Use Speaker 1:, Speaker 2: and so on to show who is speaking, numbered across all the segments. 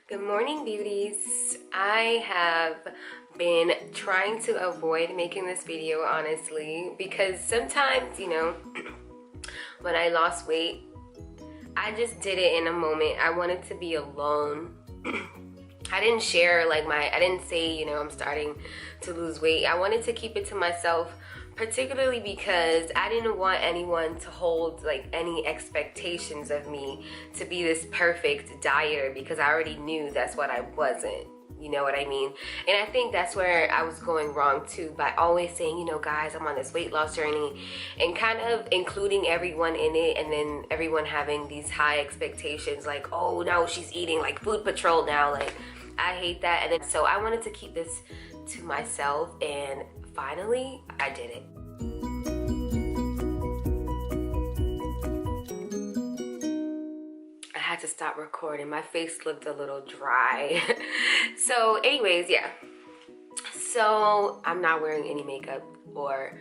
Speaker 1: Good morning, beauties. I have been trying to avoid making this video, honestly, because sometimes, when I lost weight, I just did it in a moment. I wanted to be alone. I didn't share I didn't say, I'm starting to lose weight. I wanted to keep it to myself, particularly because I didn't want anyone to hold any expectations of me to be this perfect dieter, because I already knew that's what I wasn't. You know what I mean? And I think that's where I was going wrong too, by always saying, guys, I'm on this weight loss journey, and kind of including everyone in it, and then everyone having these high expectations like, oh no, she's eating like Food Patrol now. I hate that. And then so I wanted to keep this to myself, and finally I did it. I had to stop recording. My face looked a little dry. So anyways, yeah. So I'm not wearing any makeup or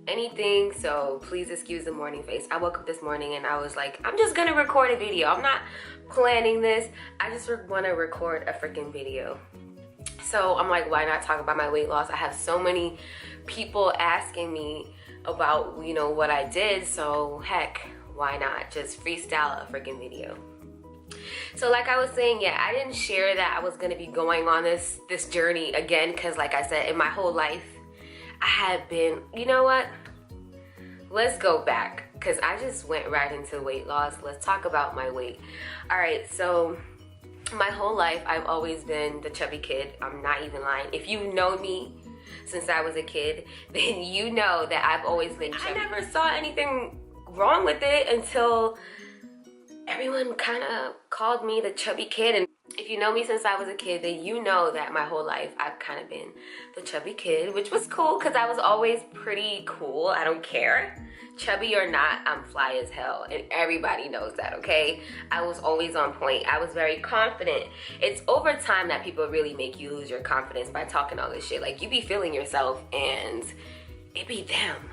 Speaker 1: anything, so please excuse the morning face. I woke up this morning and I was like, I'm just gonna record a video. I'm not planning this. I just want to record a freaking video. So I'm like, why not talk about my weight loss? I have so many people asking me about, what I did, so heck, why not just freestyle a freaking video? So like I was saying, yeah, I didn't share that I was gonna be going on this journey again, because like I said, in my whole life I had been, you know what, let's go back, because I just went right into weight loss. Let's talk about my weight. All right, so my whole life I've always been the chubby kid. I'm not even lying. If you know me since I was a kid, then you know that I've always been chubby. I never saw anything wrong with it until everyone kind of called me the chubby kid. And if you know me since I was a kid, then you know that my whole life I've kind of been the chubby kid, which was cool because I was always pretty cool. I don't care. Chubby or not, I'm fly as hell, and everybody knows that, okay? I was always on point. I was very confident. It's over time that people really make you lose your confidence by talking all this shit. Like, you be feeling yourself and it be them.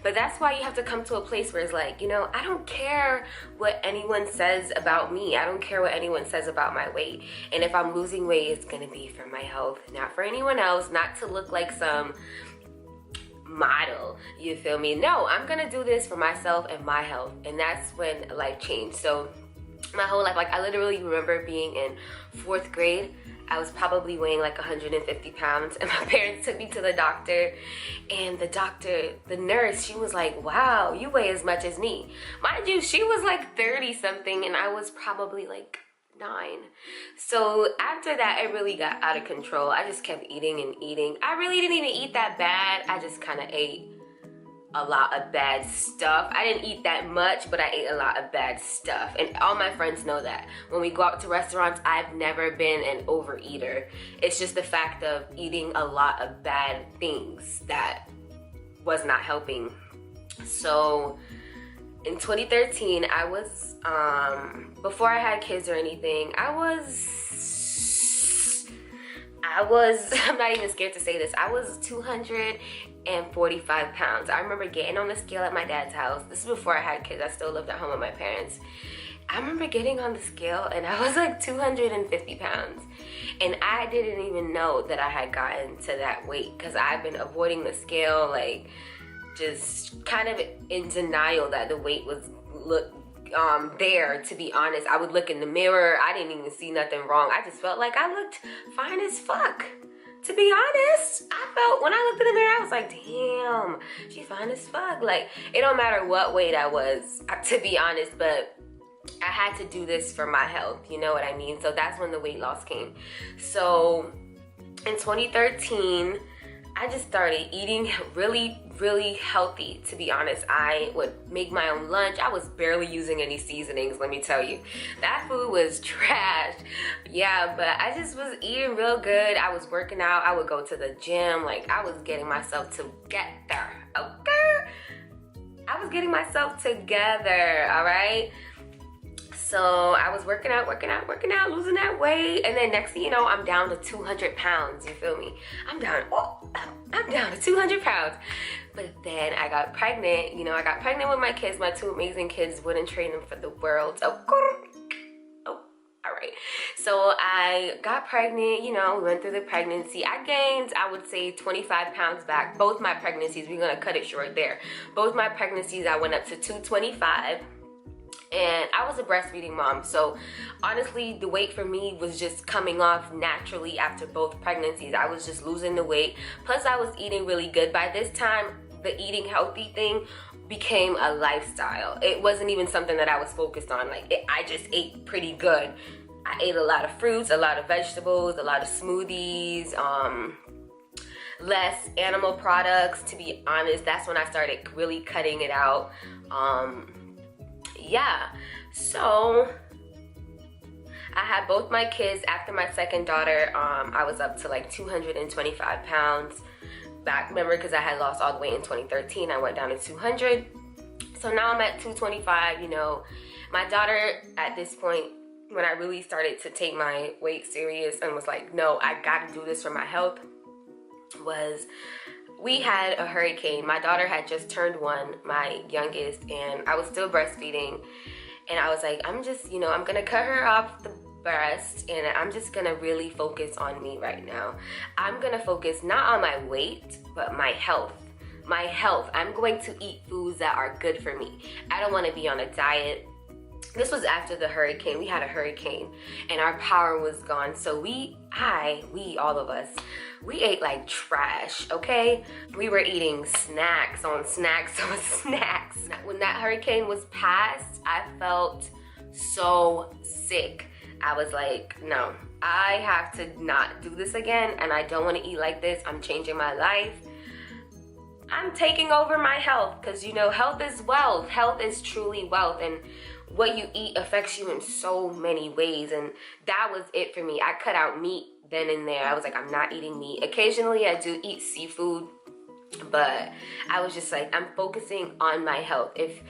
Speaker 1: But that's why you have to come to a place where it's like, I don't care what anyone says about me. I don't care what anyone says about my weight. And if I'm losing weight, it's gonna be for my health, not for anyone else, not to look like some model, you feel me? No, I'm gonna do this for myself and my health. And that's when life changed. So my whole life, I literally remember being in 4th grade. I was probably weighing 150 pounds, and my parents took me to the doctor, and the nurse, she was like, wow, you weigh as much as me. Mind you, she was 30 something, and I was probably 9. So after that, it really got out of control. I just kept eating and eating. I really didn't even eat that bad. I just kind of ate a lot of bad stuff. I didn't eat that much, but I ate a lot of bad stuff. And all my friends know that. When we go out to restaurants, I've never been an overeater. It's just the fact of eating a lot of bad things that was not helping. So in 2013, I was, before I had kids or anything, I was, I'm not even scared to say this, I was 245 pounds. I remember getting on the scale at my dad's house. This is before I had kids. I still lived at home with my parents. I remember getting on the scale and I was 250 pounds. And I didn't even know that I had gotten to that weight, because I've been avoiding the scale, just kind of in denial that the weight was there. To be honest, I would look in the mirror. I didn't even see nothing wrong. I just felt like I looked fine as fuck. To be honest, I felt, when I looked in the mirror, I was like, damn, she's fine as fuck. It don't matter what weight I was, to be honest, but I had to do this for my health, you know what I mean? So that's when the weight loss came. So in 2013, I just started eating really, really healthy, to be honest. I would make my own lunch. I was barely using any seasonings, let me tell you. That food was trash. Yeah, but I just was eating real good. I was working out. I would go to the gym. I was getting myself together, okay? I was getting myself together, all right? So I was working out, losing that weight. And then next thing you know, I'm down to 200 pounds, you feel me? I'm down to 200 pounds. But then I got pregnant, I got pregnant with my kids, my 2 amazing kids, wouldn't trade them for the world. Oh, all right. it. So I got pregnant, you know, went through the pregnancy. I gained, I would say, 25 pounds back. Both my pregnancies, we're gonna cut it short there. Both my pregnancies, I went up to 225. And I was a breastfeeding mom, so honestly the weight for me was just coming off naturally after both pregnancies. I was just losing the weight, plus I was eating really good. By this time, the eating healthy thing became a lifestyle. It wasn't even something that I was focused on. I just ate pretty good. I ate a lot of fruits, a lot of vegetables, a lot of smoothies, less animal products. To be honest, that's when I started really cutting it out. Yeah, so I had both my kids. After my second daughter, I was up to like 225 pounds back. Remember, because I had lost all the weight in 2013, I went down to 200. So now I'm at 225, you know. My daughter, at this point, when I really started to take my weight serious and was like, no, I gotta do this for my health, was we had a hurricane. My daughter had just turned 1, my youngest, and I was still breastfeeding. And I was like, I'm just, you know, I'm gonna cut her off the breast and I'm just gonna really focus on me right now. I'm gonna focus not on my weight, but my health. My health. I'm going to eat foods that are good for me. I don't wanna be on a diet. This was after the hurricane. We had a hurricane and our power was gone. So all of us, we ate like trash, okay? We were eating snacks on snacks on snacks. When that hurricane was past, I felt so sick. I was like, no, I have to not do this again, and I don't want to eat like this. I'm changing my life. I'm taking over my health, because you know, health is wealth. Health is truly wealth, and what you eat affects you in so many ways. And that was it for me. I cut out meat then and there. I was like, I'm not eating meat. Occasionally I do eat seafood, but I was just like, I'm focusing on my health. If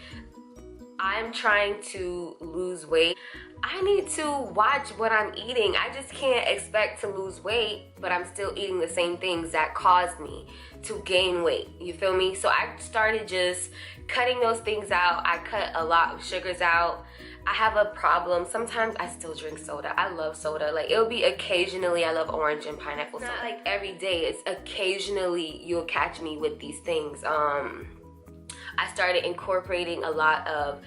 Speaker 1: I'm trying to lose weight, I need to watch what I'm eating. I just can't expect to lose weight, but I'm still eating the same things that caused me to gain weight. You feel me? So I started just cutting those things out. I cut a lot of sugars out. I have a problem. Sometimes I still drink soda. I love soda. Like, it'll be occasionally. I love orange and pineapple soda. Not like every day. It's occasionally you'll catch me with these things. I started incorporating a lot of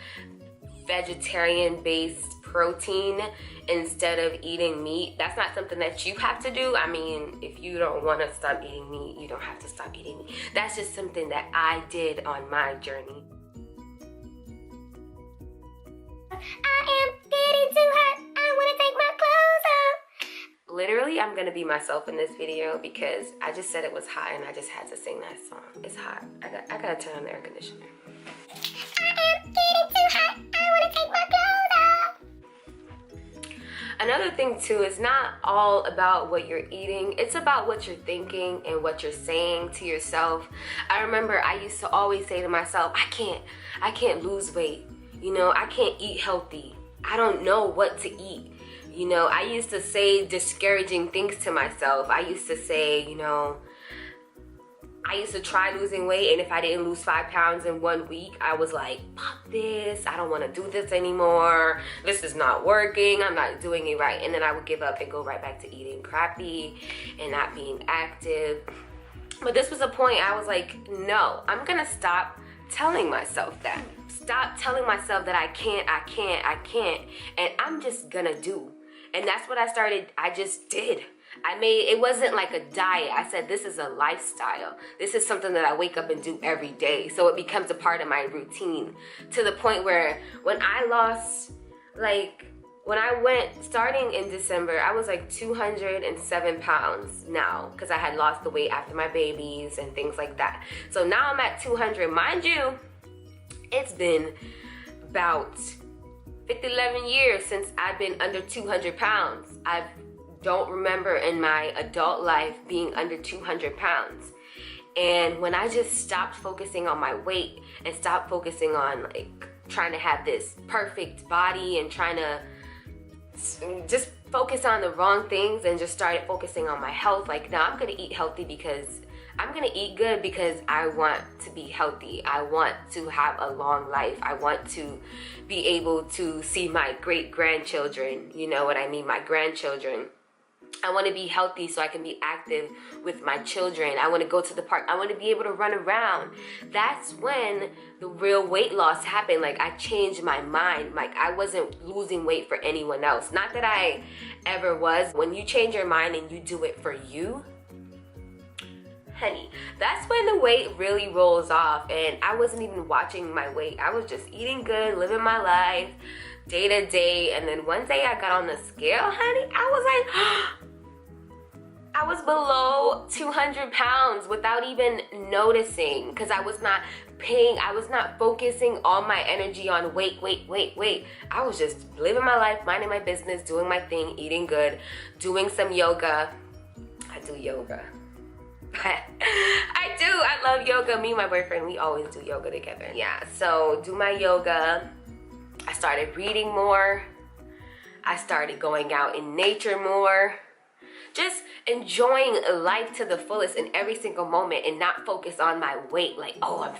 Speaker 1: vegetarian-based protein instead of eating meat. That's not something that you have to do. I mean, if you don't want to stop eating meat, you don't have to stop eating meat. That's just something that I did on my journey. I am getting too hot. I want to take my clothes off. Literally, I'm going to be myself in this video because I just said it was hot and I just had to sing that song. It's hot. I got to turn on the air conditioner. I am getting too hot. I want to take my clothes off. Another thing too is not all about what you're eating. It's about what you're thinking and what you're saying to yourself. I remember I used to always say to myself, I can't lose weight. You know, I can't eat healthy. I don't know what to eat. You know, I used to say discouraging things to myself. I used to say, you know, I used to try losing weight, and if I didn't lose 5 pounds in 1 week, I was like, fuck this. I don't want to do this anymore. This is not working. I'm not doing it right. And then I would give up and go right back to eating crappy and not being active. But this was a point I was like, no, I'm going to stop telling myself that. Stop telling myself that I can't, and I'm just gonna do. And that's what I just did. It wasn't like a diet. I said, this is a lifestyle. This is something that I wake up and do every day. So it becomes a part of my routine, to the point where when I went, starting in December, I was like 207 pounds now, because I had lost the weight after my babies and things like that. So now I'm at 200. Mind you, it's been about 11 years since I've been under 200 pounds. I don't remember in my adult life being under 200 pounds. And when I just stopped focusing on my weight and stopped focusing on like trying to have this perfect body and trying to just focus on the wrong things and just started focusing on my health, like, now I'm gonna eat healthy because I'm gonna eat good because I want to be healthy. I want to have a long life. I want to be able to see my great-grandchildren, you know what I mean, my grandchildren. I want to be healthy so I can be active with my children. I want to go to the park. I want to be able to run around. That's when the real weight loss happened. Like, I changed my mind. Like, I wasn't losing weight for anyone else. Not that I ever was. When you change your mind and you do it for you, honey, that's when the weight really rolls off. And I wasn't even watching my weight. I was just eating good, living my life day to day. And then one day I got on the scale, honey, I was like, I was below 200 pounds without even noticing, because I was not focusing all my energy on weight. I was just living my life, minding my business, doing my thing, eating good, doing some yoga. I do yoga. I love yoga. Me and my boyfriend, we always do yoga together. Yeah, so do my yoga. I started reading more. I started going out in nature more. Just enjoying life to the fullest in every single moment and not focus on my weight. Like, I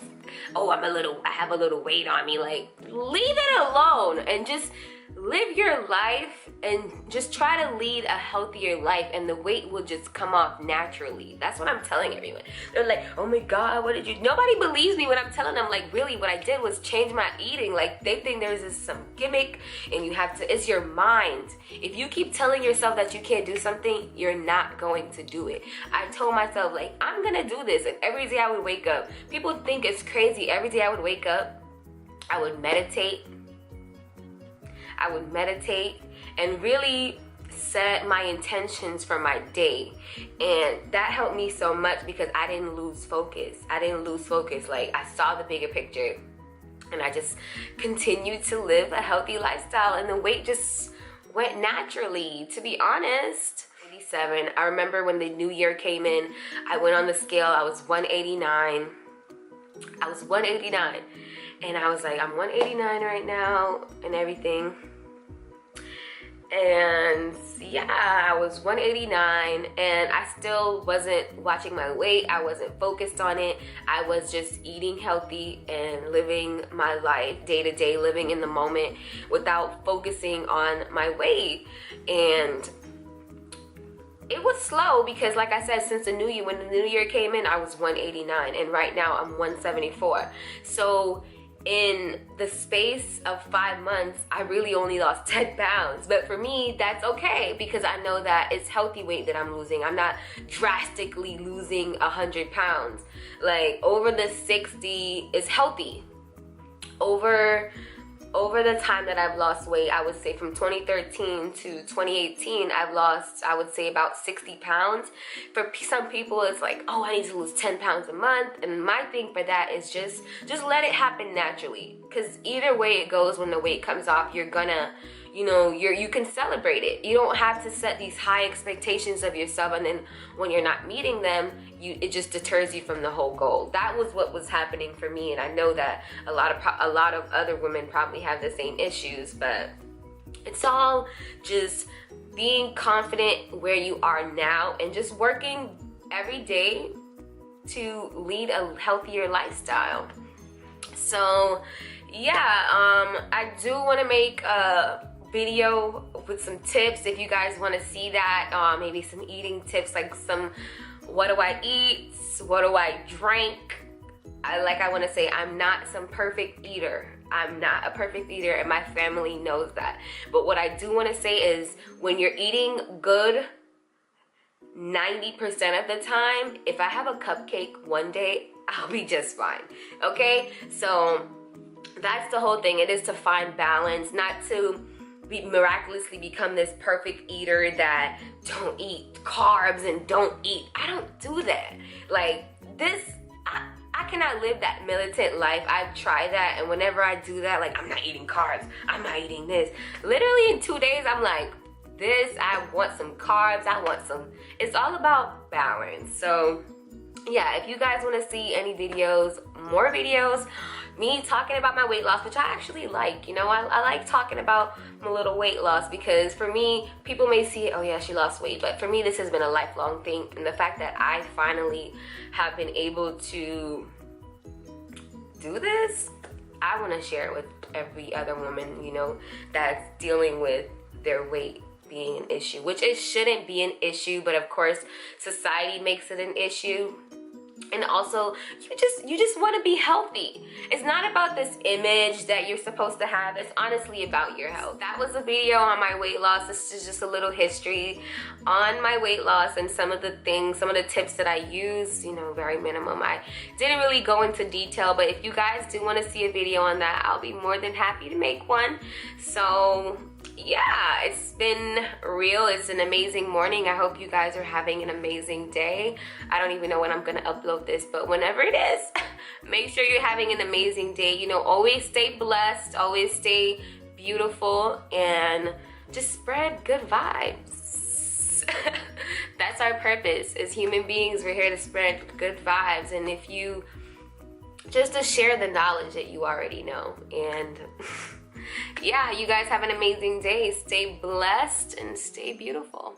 Speaker 1: have a little weight on me. Like, leave it alone and just live your life and just try to lead a healthier life, and the weight will just come off naturally. That's what I'm telling everyone. They're like, oh my God, what did you? Nobody believes me when I'm telling them, like, really what I did was change my eating. Like, they think there's some gimmick and you have to, it's your mind. If you keep telling yourself that you can't do something, you're not going to do it. I told myself, like, I'm gonna do this, and every day I would wake up. People think it's crazy. Every day I would wake up, I would meditate and really set my intentions for my day. And that helped me so much because I didn't lose focus. Like, I saw the bigger picture and I just continued to live a healthy lifestyle, and the weight just went naturally, to be honest. 87. I remember when the new year came in, I went on the scale. I was 189. And I was like, I'm 189 right now and everything. And yeah, I was 189 and I still wasn't watching my weight. I wasn't focused on it. I was just eating healthy and living my life day to day, living in the moment without focusing on my weight. And it was slow because, like I said, since when the new year came in, I was 189 and right now I'm 174. So in the space of 5 months, I really only lost 10 pounds. But for me, that's okay because I know that it's healthy weight that I'm losing. I'm not drastically losing 100 pounds. Like, over the 60 is healthy. Over the time that I've lost weight, I would say from 2013 to 2018, I've lost, I would say, about 60 pounds. For some people, it's like, oh, I need to lose 10 pounds a month. And my thing for that is just let it happen naturally. Because either way it goes, when the weight comes off, you're gonna, you can celebrate it. You don't have to set these high expectations of yourself, and then when you're not meeting them, it just deters you from the whole goal. That was what was happening for me, and I know that a lot of other women probably have the same issues. But it's all just being confident where you are now and just working every day to lead a healthier lifestyle. So yeah, I do want to make a video with some tips if you guys want to see that. Maybe some eating tips, like some what do I eat, what do I drink. I want to say I'm not some perfect eater. I'm not a perfect eater, and my family knows that. But what I do want to say is, when you're eating good 90% of the time, if I have a cupcake one day, I'll be just fine. Okay? So that's the whole thing. It is to find balance, not to miraculously become this perfect eater that don't eat carbs and don't eat. I don't do that. Like, this, I cannot live that militant life. I've tried that, and whenever I do that, like, I'm not eating carbs, I'm not eating this. Literally in 2 days, I'm like, I want some carbs, I want some. It's all about balance. So yeah, if you guys want to see any videos, more videos, me talking about my weight loss, which I actually like, you know, I like talking about my little weight loss, because for me, people may see it, oh yeah, she lost weight, but for me, this has been a lifelong thing. And the fact that I finally have been able to do this, I want to share it with every other woman, you know, that's dealing with their weight being an issue, which it shouldn't be an issue, but of course society makes it an issue. And also, you just want to be healthy. It's not about this image that you're supposed to have. It's honestly about your health. That was a video on my weight loss. This is just a little history on my weight loss and some of the things, some of the tips that I use, you know, very minimum. I didn't really go into detail, but if you guys do want to see a video on that, I'll be more than happy to make one. So yeah, it's been real. It's an amazing morning. I hope you guys are having an amazing day. I don't even know when I'm gonna upload this, but whenever it is, make sure you're having an amazing day. You know, always stay blessed, always stay beautiful, and just spread good vibes. That's our purpose as human beings. We're here to spread good vibes, and if you just to share the knowledge that you already know. And yeah, you guys have an amazing day. Stay blessed and stay beautiful.